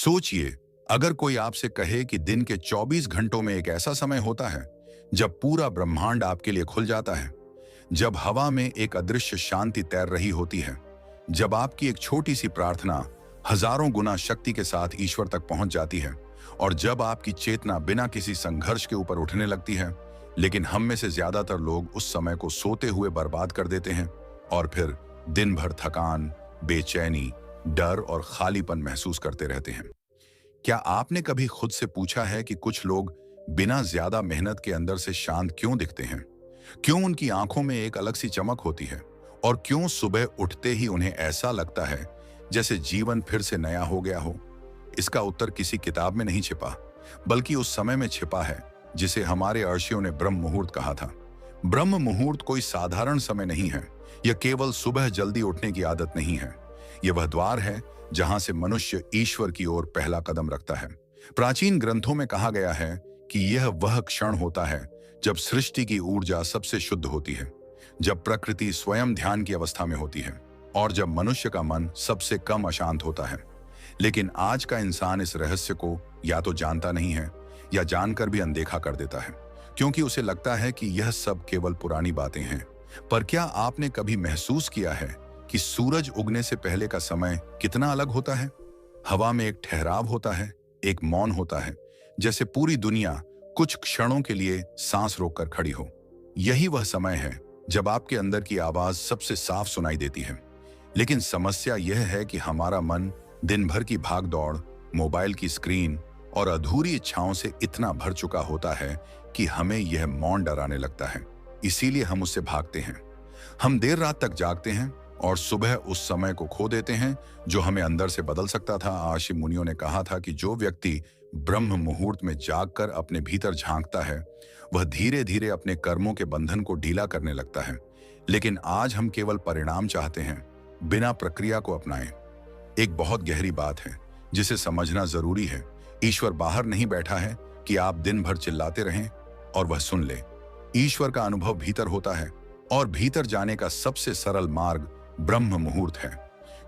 सोचिए, अगर कोई आपसे कहे कि दिन के 24 घंटों में एक ऐसा समय होता है जब पूरा ब्रह्मांड आपके लिए खुल जाता है, जब हवा में एक अदृश्य शांति तैर रही होती है, जब आपकी एक छोटी सी प्रार्थना हजारों गुना शक्ति के साथ ईश्वर तक पहुंच जाती है, और जब आपकी चेतना बिना किसी संघर्ष के ऊपर उठने लगती है। लेकिन हम में से ज्यादातर लोग उस समय को सोते हुए बर्बाद कर देते हैं और फिर दिन भर थकान, बेचैनी, डर और खालीपन महसूस करते रहते हैं। क्या आपने कभी खुद से पूछा है कि कुछ लोग बिना ज्यादा मेहनत के अंदर से शांत क्यों दिखते हैं? क्यों उनकी आंखों में एक अलग सी चमक होती है? और क्यों सुबह उठते ही उन्हें ऐसा लगता है जैसे जीवन फिर से नया हो गया हो? इसका उत्तर किसी किताब में नहीं छिपा, बल्कि उस समय में छिपा है जिसे हमारे अर्षियों ने ब्रह्म मुहूर्त कहा था। ब्रह्म मुहूर्त कोई साधारण समय नहीं है। यह केवल सुबह जल्दी उठने की आदत नहीं है। यह वह द्वार है जहां से मनुष्य ईश्वर की ओर पहला कदम रखता है। प्राचीन ग्रंथों में कहा गया है कि यह वह क्षण होता है जब सृष्टि की ऊर्जा सबसे शुद्ध होती है, जब प्रकृति स्वयं ध्यान की अवस्था में होती है और जब मनुष्य का मन सबसे कम अशांत होता है। लेकिन आज का इंसान इस रहस्य को या तो जानता नहीं है या जानकर भी अनदेखा कर देता है, क्योंकि उसे लगता है कि यह सब केवल पुरानी बातें हैं। पर क्या आपने कभी महसूस किया है कि सूरज उगने से पहले का समय कितना अलग होता है? हवा में एक ठहराव होता है, एक मौन होता है, जैसे पूरी दुनिया कुछ क्षणों के लिए सांस रोककर खड़ी हो। यही वह समय है जब आपके अंदर की आवाज सबसे साफ सुनाई देती है। लेकिन समस्या यह है कि हमारा मन दिन भर की भाग दौड़, मोबाइल की स्क्रीन और अधूरी इच्छाओं से इतना भर चुका होता है कि हमें यह मौन डराने लगता है। इसीलिए हम उससे भागते हैं। हम देर रात तक जागते हैं और सुबह उस समय को खो देते हैं जो हमें अंदर से बदल सकता था। आशी मुनियों ने कहा था कि जो व्यक्ति ब्रह्म मुहूर्त में जागकर अपने भीतर झांकता है, वह धीरे धीरे अपने कर्मों के बंधन को ढीला करने लगता है। लेकिन आज हम केवल परिणाम चाहते हैं, बिना प्रक्रिया को अपनाए। एक बहुत गहरी बात है जिसे समझना जरूरी है। ईश्वर बाहर नहीं बैठा है कि आप दिन भर चिल्लाते रहें और वह सुन ले। ईश्वर का अनुभव भीतर होता है, और भीतर जाने का सबसे सरल मार्ग ब्रह्म मुहूर्त है,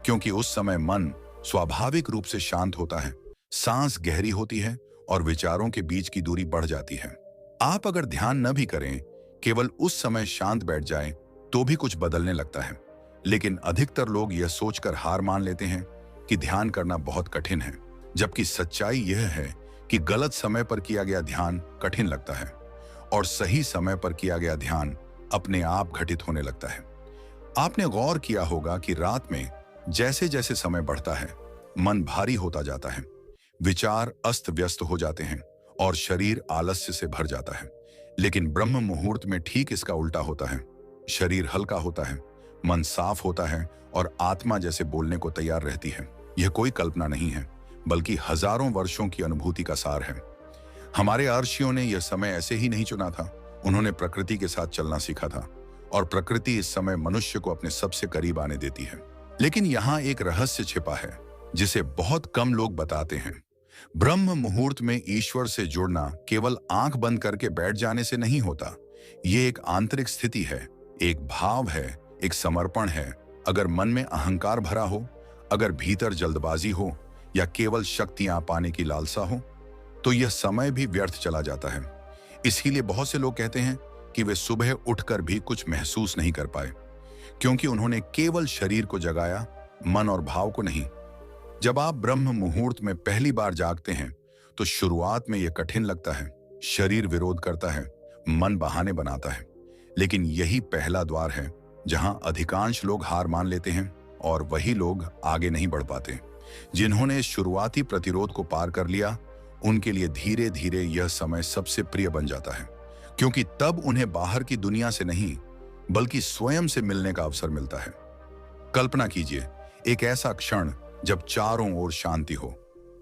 क्योंकि उस समय मन स्वाभाविक रूप से शांत होता है, सांस गहरी होती है और विचारों के बीच की दूरी बढ़ जाती है। आप अगर ध्यान न भी करें, केवल उस समय शांत बैठ जाएं, तो भी कुछ बदलने लगता है। लेकिन अधिकतर लोग यह सोचकर हार मान लेते हैं कि ध्यान करना बहुत कठिन है, जबकि सच्चाई यह है कि गलत समय पर किया गया ध्यान कठिन लगता है और सही समय पर किया गया ध्यान अपने आप घटित होने लगता है। आपने गौर किया होगा कि रात में जैसे जैसे समय बढ़ता है, मन भारी होता जाता है, विचार अस्त व्यस्त हो जाते हैं और शरीर आलस्य से भर जाता है। लेकिन ब्रह्म मुहूर्त में ठीक इसका उल्टा होता है। शरीर हल्का होता है, मन साफ होता है और आत्मा जैसे बोलने को तैयार रहती है। यह कोई कल्पना नहीं है, बल्कि हजारों वर्षों की अनुभूति का सार है। हमारे अर्षियों ने यह समय ऐसे ही नहीं चुना था। उन्होंने प्रकृति के साथ चलना सीखा था, और प्रकृति इस समय मनुष्य को अपने सबसे करीब आने देती है। लेकिन यहाँ एक रहस्य छिपा है जिसे बहुत कम लोग बताते हैं। ब्रह्म मुहूर्त में ईश्वर से जुड़ना केवल आंख बंद करके बैठ जाने से नहीं होता। ये एक आंतरिक स्थिति है, एक भाव है, एक समर्पण है। अगर मन में अहंकार भरा हो, अगर भीतर जल्दबाजी हो या केवल शक्तियां पाने की लालसा हो, तो यह समय भी व्यर्थ चला जाता है। इसीलिए बहुत से लोग कहते हैं कि वे सुबह उठकर भी कुछ महसूस नहीं कर पाए, क्योंकि उन्होंने केवल शरीर को जगाया, मन और भाव को नहीं। जब आप ब्रह्म मुहूर्त में पहली बार जागते हैं तो शुरुआत में यह कठिन लगता है। शरीर विरोध करता है, मन बहाने बनाता है। लेकिन यही पहला द्वार है जहां अधिकांश लोग हार मान लेते हैं, और वही लोग आगे नहीं बढ़ पाते। जिन्होंने इस शुरुआती प्रतिरोध को पार कर लिया, उनके लिए धीरे धीरे यह समय सबसे प्रिय बन जाता है, क्योंकि तब उन्हें बाहर की दुनिया से नहीं, बल्कि स्वयं से मिलने का अवसर मिलता है। कल्पना कीजिए, एक ऐसा क्षण जब चारों ओर शांति हो,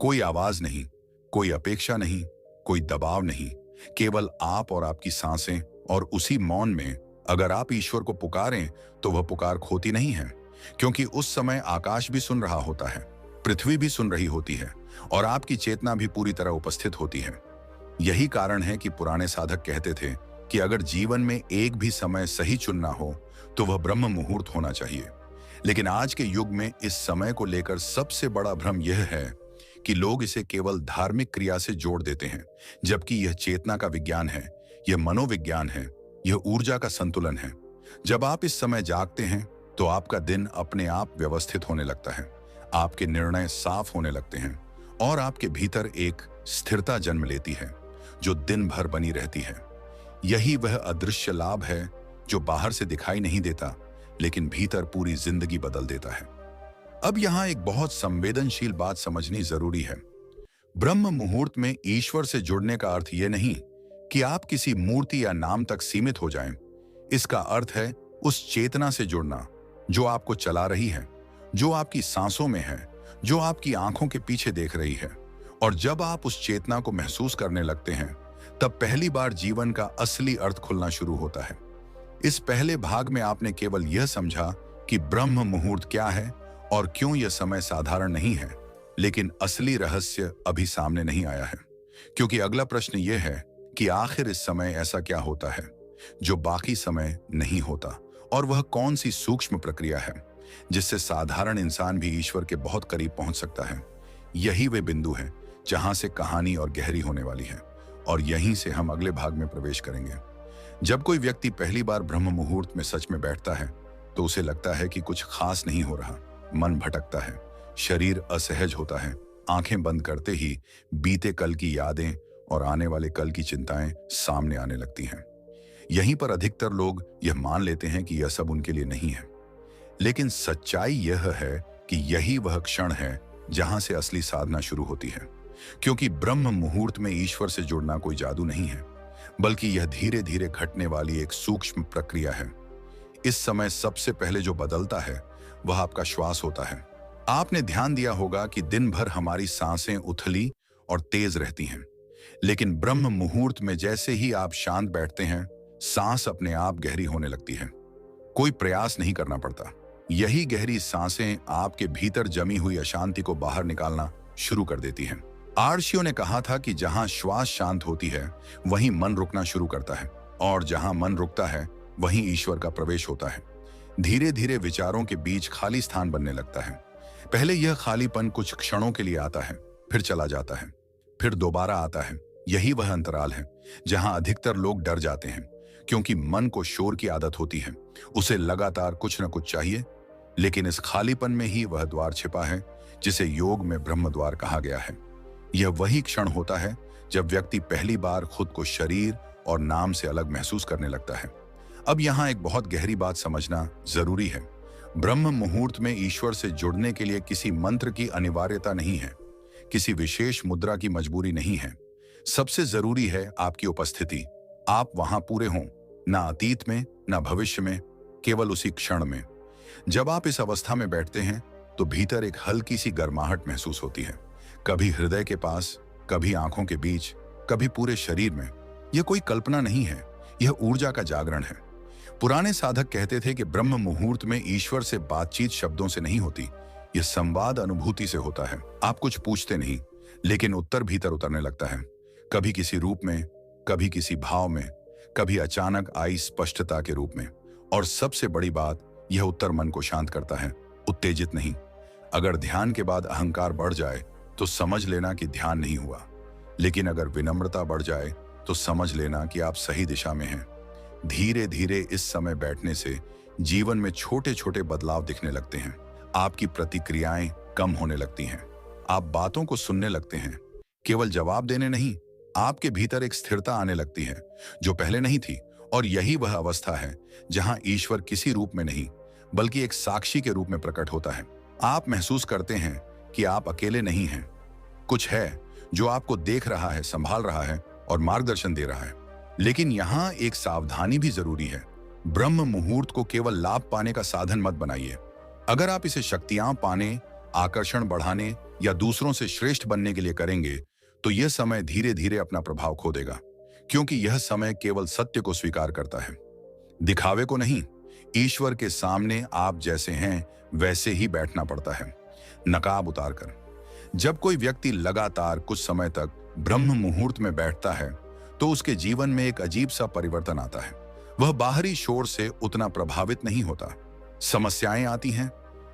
कोई आवाज नहीं, कोई अपेक्षा नहीं, कोई दबाव नहीं, केवल आप और आपकी सांसें। और उसी मौन में अगर आप ईश्वर को पुकारें तो वह पुकार खोती नहीं है, क्योंकि उस समय आकाश भी सुन रहा होता है, पृथ्वी भी सुन रही होती है, और आपकी चेतना भी पूरी तरह उपस्थित होती है। यही कारण है कि पुराने साधक कहते थे कि अगर जीवन में एक भी समय सही चुनना हो तो वह ब्रह्म मुहूर्त होना चाहिए। लेकिन आज के युग में इस समय को लेकर सबसे बड़ा भ्रम यह है कि लोग इसे केवल धार्मिक क्रिया से जोड़ देते हैं, जबकि यह चेतना का विज्ञान है, यह मनोविज्ञान है, यह ऊर्जा का संतुलन है। जब आप इस समय जागते हैं तो आपका दिन अपने आप व्यवस्थित होने लगता है, आपके निर्णय साफ होने लगते हैं और आपके भीतर एक स्थिरता जन्म लेती है जो दिन भर बनी रहती है। यही वह अदृश्य लाभ है जो बाहर से दिखाई नहीं देता, लेकिन भीतर पूरी जिंदगी बदल देता है। अब यहां एक बहुत संवेदनशील बात समझनी जरूरी है। ब्रह्म मुहूर्त में ईश्वर से जुड़ने का अर्थ यह नहीं कि आप किसी मूर्ति या नाम तक सीमित हो जाएं। इसका अर्थ है उस चेतना से जुड़ना जो आपको चला रही है, जो आपकी सांसों में है, जो आपकी आंखों के पीछे देख रही है। और जब आप उस चेतना को महसूस करने लगते हैं, तब पहली बार जीवन का असली अर्थ खुलना शुरू होता है। इस पहले भाग में आपने केवल यह समझा कि ब्रह्म मुहूर्त क्या है और क्यों यह समय साधारण नहीं है, लेकिन असली रहस्य अभी सामने नहीं आया है। क्योंकि अगला प्रश्न यह है कि आखिर इस समय ऐसा क्या होता है जो बाकी समय नहीं होता, और वह कौन सी सूक्ष्म प्रक्रिया है जिससे साधारण इंसान भी ईश्वर के बहुत करीब पहुंच सकता है। यही वे बिंदु है जहां से कहानी और गहरी होने वाली है, और यहीं से हम अगले भाग में प्रवेश करेंगे। जब कोई व्यक्ति पहली बार ब्रह्म मुहूर्त में सच में बैठता है तो उसे लगता है कि कुछ खास नहीं हो रहा। मन भटकता है, शरीर असहज होता है, आंखें बंद करते ही बीते कल की यादें और आने वाले कल की चिंताएं सामने आने लगती हैं। यहीं पर अधिकतर लोग यह मान लेते हैं कि यह सब उनके लिए नहीं है, लेकिन सच्चाई यह है कि यही वह क्षण है जहां से असली साधना शुरू होती है। क्योंकि ब्रह्म मुहूर्त में ईश्वर से जुड़ना कोई जादू नहीं है, बल्कि यह धीरे धीरे घटने वाली एक सूक्ष्म प्रक्रिया है। इस समय सबसे पहले जो बदलता है वह आपका श्वास होता है। आपने ध्यान दिया होगा कि दिन भर हमारी सांसें उथली और तेज रहती हैं, लेकिन ब्रह्म मुहूर्त में जैसे ही आप शांत बैठते हैं, सांस अपने आप गहरी होने लगती है। कोई प्रयास नहीं करना पड़ता। यही गहरी सांसें आपके भीतर जमी हुई अशांति को बाहर निकालना शुरू कर देती हैं। आर्षियों ने कहा था कि जहां श्वास शांत होती है वहीं मन रुकना शुरू करता है, और जहां मन रुकता है वहीं ईश्वर का प्रवेश होता है। धीरे धीरे विचारों के बीच खाली स्थान बनने लगता है। पहले यह खालीपन कुछ क्षणों के लिए आता है, फिर चला जाता है, फिर दोबारा आता है। यही वह अंतराल है जहां अधिकतर लोग डर जाते हैं, क्योंकि मन को शोर की आदत होती है, उसे लगातार कुछ न कुछ चाहिए। लेकिन इस खालीपन में ही वह द्वार छिपा है जिसे योग में ब्रह्म द्वार कहा गया है। यह वही क्षण होता है जब व्यक्ति पहली बार खुद को शरीर और नाम से अलग महसूस करने लगता है। अब यहाँ एक बहुत गहरी बात समझना जरूरी है। ब्रह्म मुहूर्त में ईश्वर से जुड़ने के लिए किसी मंत्र की अनिवार्यता नहीं है, किसी विशेष मुद्रा की मजबूरी नहीं है। सबसे जरूरी है आपकी उपस्थिति। आप वहां पूरे हों, ना अतीत में ना भविष्य में, केवल उसी क्षण में। जब आप इस अवस्था में बैठते हैं तो भीतर एक हल्की सी गर्माहट महसूस होती है, कभी हृदय के पास, कभी आंखों के बीच, कभी पूरे शरीर में। यह कोई कल्पना नहीं है, यह ऊर्जा का जागरण है। पुराने साधक कहते थे कि ब्रह्म मुहूर्त में ईश्वर से बातचीत शब्दों से नहीं होती, यह संवाद अनुभूति से होता है। आप कुछ पूछते नहीं, लेकिन उत्तर भीतर उतरने लगता है, कभी किसी रूप में, कभी किसी भाव में, कभी अचानक आई स्पष्टता के रूप में। और सबसे बड़ी बात, यह उत्तर मन को शांत करता है, उत्तेजित नहीं। अगर ध्यान के बाद अहंकार बढ़ जाए तो समझ लेना कि ध्यान नहीं हुआ, लेकिन अगर विनम्रता बढ़ जाए तो समझ लेना कि आप सही दिशा में हैं। धीरे धीरे इस समय बैठने से जीवन में छोटे छोटे बदलाव दिखने लगते हैं। आपकी प्रतिक्रियाएं कम होने लगती हैं, आप बातों को सुनने लगते हैं, केवल जवाब देने नहीं। आपके भीतर एक स्थिरता आने लगती है जो पहले नहीं थी, और यही वह अवस्था है जहां ईश्वर किसी रूप में नहीं बल्कि एक साक्षी के रूप में प्रकट होता है। आप महसूस करते हैं कि आप अकेले नहीं हैं, कुछ है जो आपको देख रहा है, संभाल रहा है और मार्गदर्शन दे रहा है। लेकिन यहाँ एक सावधानी भी जरूरी है। ब्रह्म मुहूर्त को केवल लाभ पाने का साधन मत बनाइए। अगर आप इसे शक्तियां पाने, आकर्षण बढ़ाने या दूसरों से श्रेष्ठ बनने के लिए करेंगे तो यह समय धीरे धीरे अपना प्रभाव खो देगा, क्योंकि यह समय केवल सत्य को स्वीकार करता है, दिखावे को नहीं। ईश्वर के सामने आप जैसे हैं वैसे ही बैठना पड़ता है, नकाब उतारकर। जब कोई व्यक्ति लगातार कुछ समय तक ब्रह्म मुहूर्त में बैठता है तो उसके जीवन में एक अजीब सा परिवर्तन आता है। वह बाहरी शोर से उतना प्रभावित नहीं होता। समस्याएं आती हैं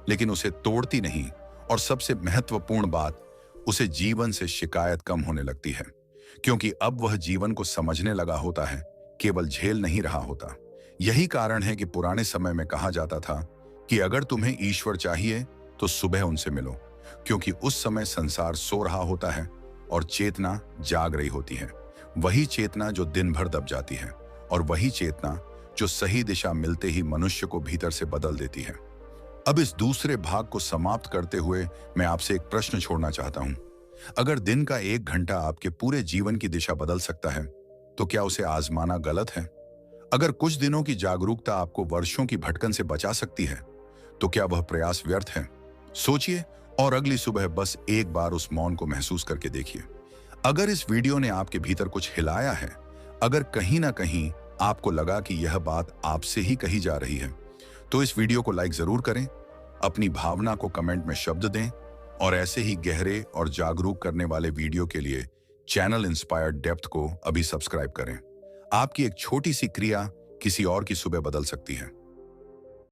लेकिन उसे तोड़ती नहीं, और सबसे महत्वपूर्ण बात, उसे जीवन से शिकायत कम होने लगती है, क्योंकि अब वह जीवन को समझने लगा होता है, केवल झेल नहीं रहा होता। यही कारण है कि पुराने समय में कहा जाता था कि अगर तुम्हें ईश्वर चाहिए तो सुबह उनसे मिलो, क्योंकि उस समय संसार सो रहा होता है और चेतना जाग रही होती है। वही चेतना जो दिन भर दब जाती है, और वही चेतना जो सही दिशा मिलते ही मनुष्य को भीतर से बदल देती है। अब इस दूसरे भाग को समाप्त करते हुए मैं आपसे एक प्रश्न छोड़ना चाहता हूं। अगर दिन का 1 घंटा आपके पूरे जीवन की दिशा बदल सकता है, तो क्या उसे आजमाना गलत है? अगर कुछ दिनों की जागरूकता आपको वर्षों की भटकन से बचा सकती है, तो क्या वह प्रयास व्यर्थ है? सोचिए और अगली सुबह बस एक बार उस मौन को महसूस करके देखिए। अगर इस वीडियो ने आपके भीतर कुछ हिलाया है, अगर कहीं ना कहीं आपको लगा कि यह बात आपसे ही कही जा रही है, तो इस वीडियो को लाइक जरूर करें, अपनी भावना को कमेंट में शब्द दें, और ऐसे ही गहरे और जागरूक करने वाले वीडियो के लिए चैनल इंस्पायर्ड डेप्थ को अभी सब्सक्राइब करें। आपकी एक छोटी सी क्रिया किसी और की सुबह बदल सकती है।